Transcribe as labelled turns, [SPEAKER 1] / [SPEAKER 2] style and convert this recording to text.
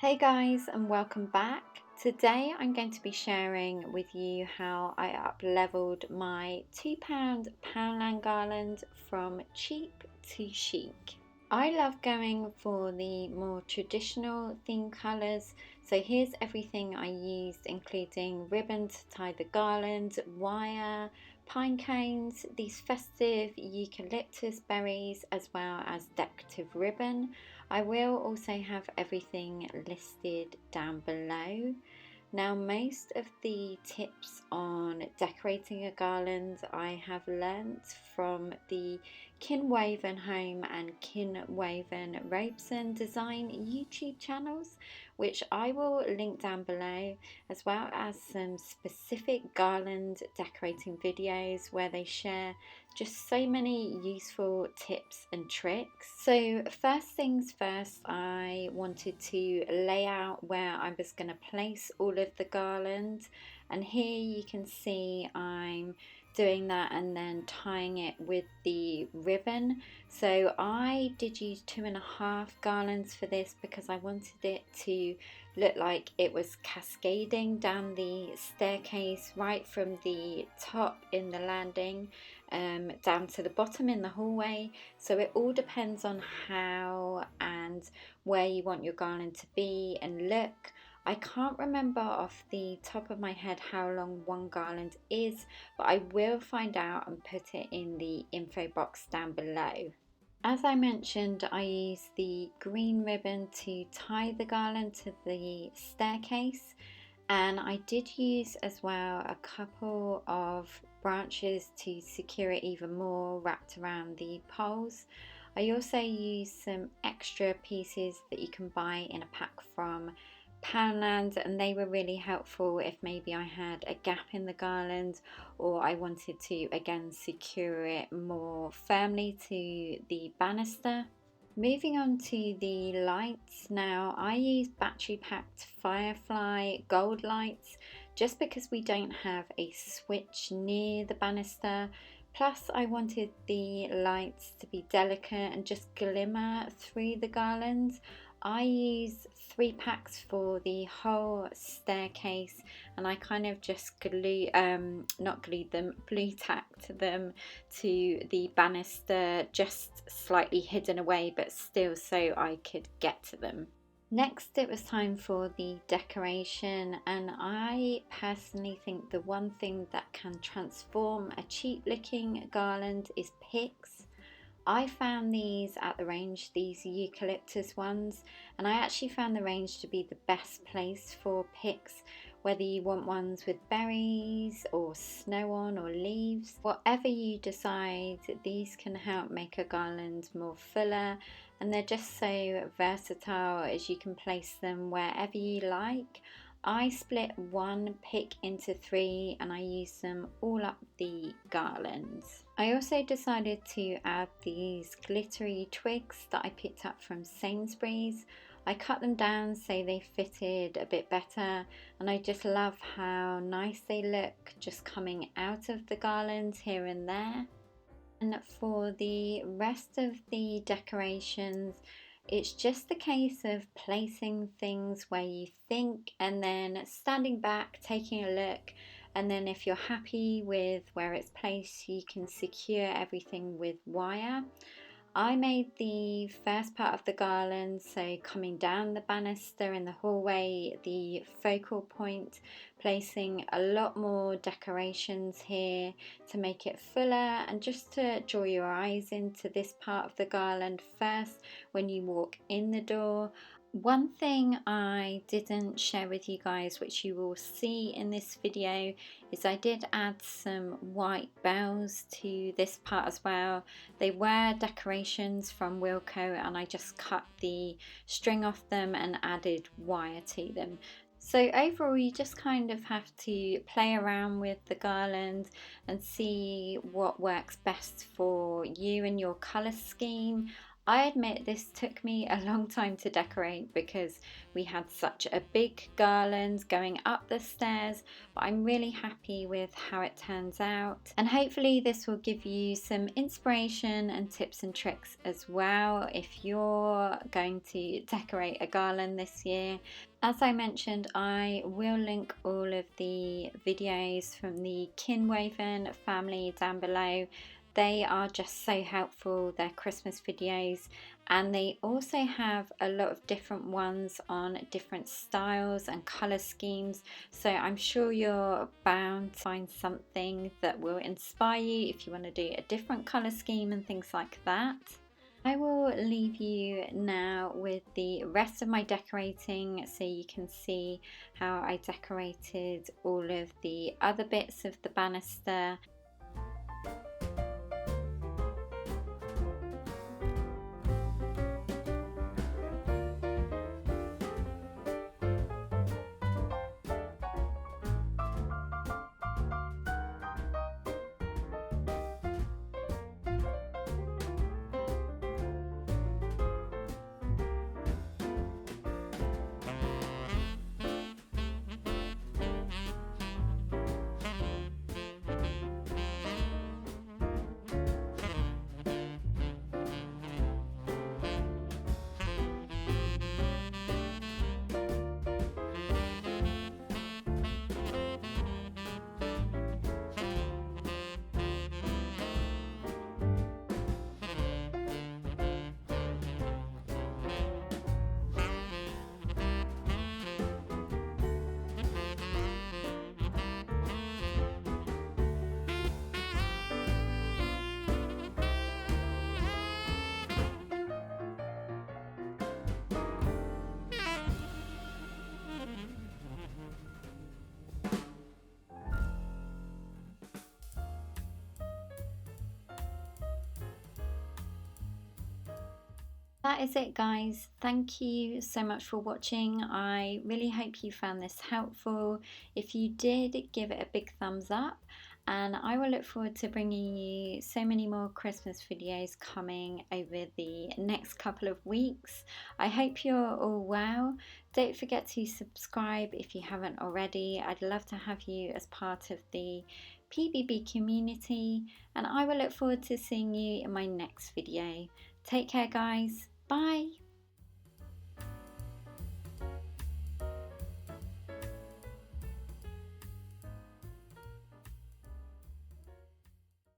[SPEAKER 1] Hey guys, and welcome back. Today I'm going to be sharing with you how I up-leveled my £2 Poundland garland from cheap to chic. I love going for the more traditional theme colours, so here's everything I used, including ribbon to tie the garland, wire, pine cones, these festive eucalyptus berries, as well as decorative ribbon. I will also have everything listed down below. Now, most of the tips on decorating a garland I have learnt from the Kinwoven Home and Kinwoven Robeson Design YouTube channels, which I will link down below, as well as some specific garland decorating videos where they share just so many useful tips and tricks. So first things first, I wanted to lay out where I was going to place all of the garland, and here you can see I'm doing that and then tying it with the ribbon. So I did use 2.5 garlands for this because I wanted it to look like it was cascading down the staircase right from the top in the landing down to the bottom in the hallway. So it all depends on how and where you want your garland to be and look. I can't remember off the top of my head how long one garland is, but I will find out and put it in the info box down below. As I mentioned, I used the green ribbon to tie the garland to the staircase, and I did use as well a couple of branches to secure it even more wrapped around the poles. I also used some extra pieces that you can buy in a pack from Poundland, and they were really helpful if maybe I had a gap in the garland or I wanted to again secure it more firmly to the banister. Moving on to the lights, now I use battery packed Firefly gold lights just because we don't have a switch near the banister. Plus I wanted the lights to be delicate and just glimmer through the garlands. I use 3 packs for the whole staircase, and I kind of just not glued them, blue tacked them to the banister, just slightly hidden away but still so I could get to them. Next it was time for the decoration, and I personally think the one thing that can transform a cheap looking garland is picks. I found these at the range, these eucalyptus ones, and I actually found the range to be the best place for picks, whether you want ones with berries or snow on or leaves. Whatever you decide, these can help make a garland more fuller, and they're just so versatile as you can place them wherever you like. I split one pick into 3 and I used them all up the garlands. I also decided to add these glittery twigs that I picked up from Sainsbury's. I cut them down so they fitted a bit better, and I just love how nice they look just coming out of the garlands here and there. And for the rest of the decorations, it's just a case of placing things where you think and then standing back, taking a look, and then if you're happy with where it's placed, you can secure everything with wire. I made the first part of the garland, so coming down the banister in the hallway, the focal point, placing a lot more decorations here to make it fuller and just to draw your eyes into this part of the garland first when you walk in the door. One thing I didn't share with you guys, which you will see in this video, is I did add some white bells to this part as well. They were decorations from Wilko and I just cut the string off them and added wire to them. So overall you just kind of have to play around with the garland and see what works best for you and your colour scheme. I admit this took me a long time to decorate because we had such a big garland going up the stairs, but I'm really happy with how it turns out. And hopefully this will give you some inspiration and tips and tricks as well if you're going to decorate a garland this year. As I mentioned, I will link all of the videos from the Kinwaven family down below. They are just so helpful, their Christmas videos, and they also have a lot of different ones on different styles and colour schemes, so I'm sure you're bound to find something that will inspire you if you want to do a different colour scheme and things like that. I will leave you now with the rest of my decorating so you can see how I decorated all of the other bits of the banister. That is it, guys. Thank you so much for watching. I really hope you found this helpful. If you did, give it a big thumbs up, and I will look forward to bringing you so many more Christmas videos coming over the next couple of weeks. I hope you're all well. Don't forget to subscribe if you haven't already. I'd love to have you as part of the PBB community, and I will look forward to seeing you in my next video. Take care, guys. Bye.